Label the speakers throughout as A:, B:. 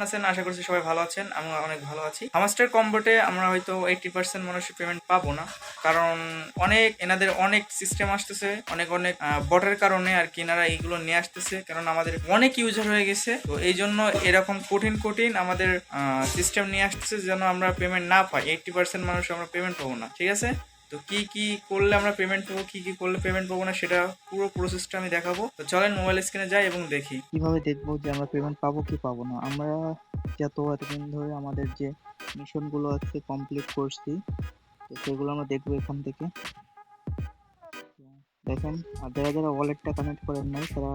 A: আছেন? আশা করছি সবাই ভালো আছেন। আমিও অনেক ভালো আছি। হামাস্টার কম্বোতে আমরা হয়তো 80% মানুষের পেমেন্ট পাবো না, কারণ এনাদের অনেক সিস্টেম আসতেছে, অনেক বটের কারণে আর কি এনারা এইগুলো নিয়ে আসতেছে, কারণ আমাদের অনেক ইউজার হয়ে গেছে। তো এই জন্য এরকম কঠিন আমাদের সিস্টেম নিয়ে আসতেছে যেন আমরা পেমেন্ট না পাই। 80% মানুষ আমরা পেমেন্ট পাবো না, ঠিক আছে? তো কি কি করলে আমরা পেমেন্ট পাবো, কি কি করলে পেমেন্ট পাবো না, সেটা পুরো প্রসেসটা আমি দেখাবো। তো চলেন মোবাইল স্ক্রিনে যাই এবং দেখি
B: কিভাবে দেখবো যে আমরা পেমেন্ট পাবো কি পাবো না। আমরা এতদিন ধরে আমাদের যে মিশন গুলো আছে কমপ্লিট করছি, তো সেগুলো আমরা দেখবো এখান থেকে। দেখেন, আর যারা ওয়ালেটটা কানেক্ট করেন নাই তারা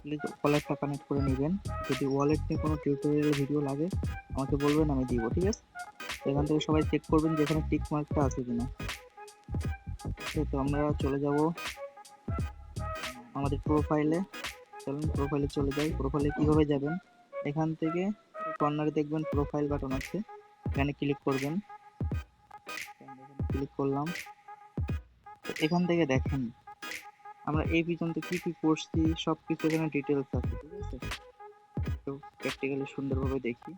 B: প্লিজ ওয়ালেটটা কানেক্ট করে নেবেন। যদি ওয়ালেট নিয়ে কোনো টিউটোরিয়াল ভিডিও লাগে আমাকে বলবেন, আমি দিব, ঠিক আছে? এখান থেকে সবাই চেক করবেন যে এখানে টিক মার্কটা আছে কিনা। তো আমরা চলে যাব আমাদের প্রোফাইলে। চলুন প্রোফাইলে চলে যাই। প্রোফাইলে কিভাবে যাবেন, এখান থেকে কর্নারে দেখবেন প্রোফাইল বাটন আছে, এখানে ক্লিক করবেন। ক্লিক করলাম। তো এখান থেকে দেখেন আমরা এই পর্যন্ত কি কি করছি সবকিছু এখানে ডিটেলস আছে, ঠিক আছে? একটু প্র্যাকটিক্যালি সুন্দরভাবে দেখি।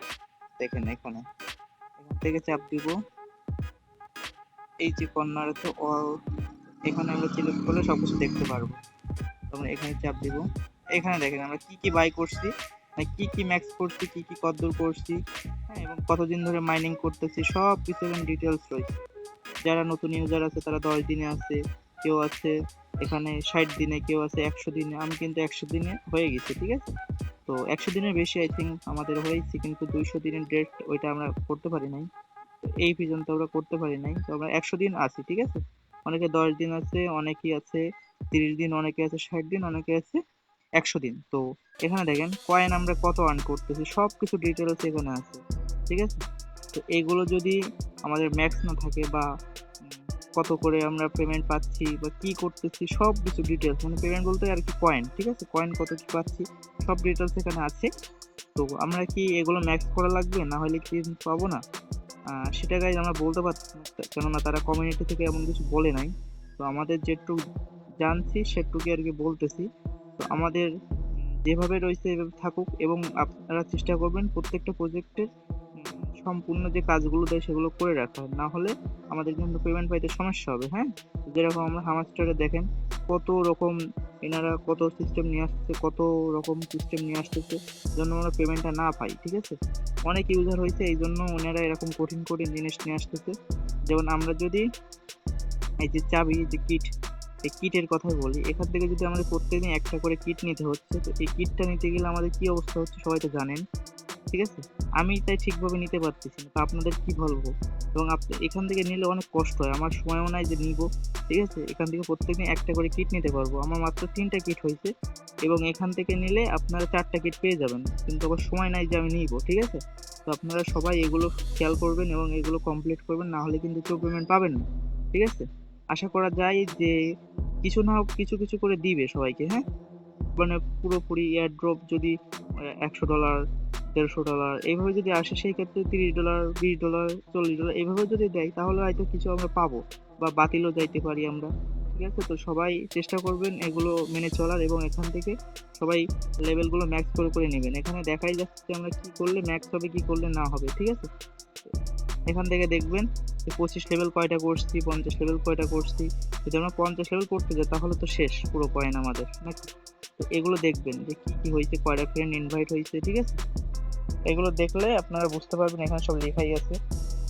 B: দেখেন এখান থেকে চাপ দিব, এই যে কর্নারে তো অল, এখানে আমরা সিলেক্ট করলে সবকিছু দেখতে পারবো। আমরা এখানে চাপ দিব। এখানে দেখেন আমরা কি কি বাই করছি, কি কি ম্যাক্স করছি, কি কি কতদূর করছি, হ্যাঁ, এবং কতদিন ধরে মাইনিং করতেছি, সব কিছু এখানে ডিটেলস রয়েছে। যারা নতুন ইউজার আছে তারা 10 দিনে আছে, কেউ আছে এখানে 60 দিনে, কেউ আছে 100 দিনে। আমি কিন্তু 100 দিনে হয়ে গেছে, ঠিক আছে? তো 100 দিনের বেশি আই থিঙ্ক আমাদের হয়েছে, কিন্তু 200 দিনের ডেট ওইটা আমরা করতে পারি নাই। তো এই পর্যন্ত আমরা করতে পারি নাই, তো আমরা 100 দিন আছি, ঠিক আছে? অনেকে 10 দিন আছে, অনেকেই আছে 30 দিন, অনেকে আছে 60 দিন, অনেকে আছে 100 দিন। তো এখানে দেখেন কয়েন আমরা কত আর্ন করতেছি, সব কিছু ডিটেলস এখানে আছে, ঠিক আছে? তো এইগুলো যদি আমাদের ম্যাক্স না থাকে বা কত করে আমরা পেমেন্ট পাচ্ছি বা কি করতেছি, সব কিছু ডিটেলস, মানে পেমেন্ট বলতে আর কি কয়েন, ঠিক আছে? কয়েন কত কি পাচ্ছি সব ডিটেলস এখানে আছে। তো আমরা কি এগুলো ম্যাক্স করা লাগবে, না হলে কি পাবো না? সেটা গাইজ আমরা বলতে পারছি না, কেননা তারা কমিউনিটি থেকে এমন কিছু বলে নাই। তো আমাদের যেটুকু জানছি সেটুকুই আর কি বলতেছি। তো আমাদের যেভাবে রয়েছে এভাবে থাকুক, এবং আপনারা চেষ্টা করবেন প্রত্যেকটা প্রজেক্টের সম্পূর্ণ যে কাজগুলো দেয় সেগুলো করে রাখা, না হলে আমাদের কিন্তু পেমেন্ট পাইতে সমস্যা হবে। হ্যাঁ, যেরকম আমরা হামাস্টারে দেখেন কত রকম এনারা কত সিস্টেম নিয়ে আসতেছে, কত রকম সিস্টেম নিয়ে আসতেছে, জন্য আমরা পেমেন্টটা না পাই, ঠিক আছে? অনেক ইউজার হয়েছে এই জন্য ওনারা এরকম কঠিন জিনিস নিয়ে আসতেছে। যেমন আমরা যদি এই যে চাবি, যে কিট, এই কিটের কথাই বলি, এখান থেকে যদি আমাদের প্রত্যেকদিন একটা করে কিট নিতে হচ্ছে, তো এই কিটটা নিতে গেলে আমাদের কি অবস্থা হচ্ছে সবাই তো জানেন, ঠিক আছে? আমি তাই ঠিকভাবে নিতে পারতেছি না, তো আপনাদের কি বলবো। এবং এখান থেকে নিলে অনেক কষ্ট হয়, আমার সময়ও নাই যে নিব, ঠিক আছে? এখান থেকে প্রত্যেকদিন একটা করে কিট নিতে পারবো, আমার মাত্র 3টা কিট হয়েছে, এবং এখান থেকে নিলে আপনারা 4টা কিট পেয়ে যাবেন, কিন্তু আবার সময় নাই যে আমি নিব, ঠিক আছে? তো আপনারা সবাই এগুলো খেয়াল করবেন এবং এগুলো কমপ্লিট করবেন, না হলে কিন্তু কেউ পেমেন্ট পাবেন না, ঠিক আছে? আশা করা যায় যে কিছু না হোক কিছু কিছু করে দিবে সবাইকে, হ্যাঁ? মানে পুরোপুরি এয়ার ড্রপ যদি $100, $150 এইভাবে যদি আসে, সেই ক্ষেত্রে $30, $20, $40 এইভাবে যদি দেয়, তাহলে হয়তো কিছু আমরা পাবো, বা বাতিলও যাইতে পারি আমরা, ঠিক আছে? তো সবাই চেষ্টা করবেন এগুলো মেনে চলার, এবং এখান থেকে সবাই লেভেলগুলো ম্যাক্স করে নেবেন। এখানে দেখাই যাচ্ছে আমরা কি করলে ম্যাক্স হবে, কি করলে না হবে, ঠিক আছে? এখান থেকে দেখবেন যে 25 লেভেল কয়টা করছি, 50 লেভেল কয়টা করছি। যদি আমরা 50 লেভেল করতে যাই তাহলে তো শেষ পুরো কয়েন আমাদের, নাকি? তো এগুলো দেখবেন যে কি কি হয়েছে, কয়টা ফ্রেন্ড ইনভাইট হয়েছে, ঠিক আছে? এগুলো দেখলে আপনারা বুঝতে পারবেন, এখানে সব লেখাই আছে,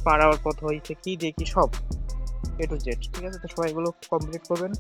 B: পার আওয়ার কত হয়েছে, কি দেখি সব A to Z, ঠিক আছে? তো সবাই এগুলো কমপ্লিট করবেন।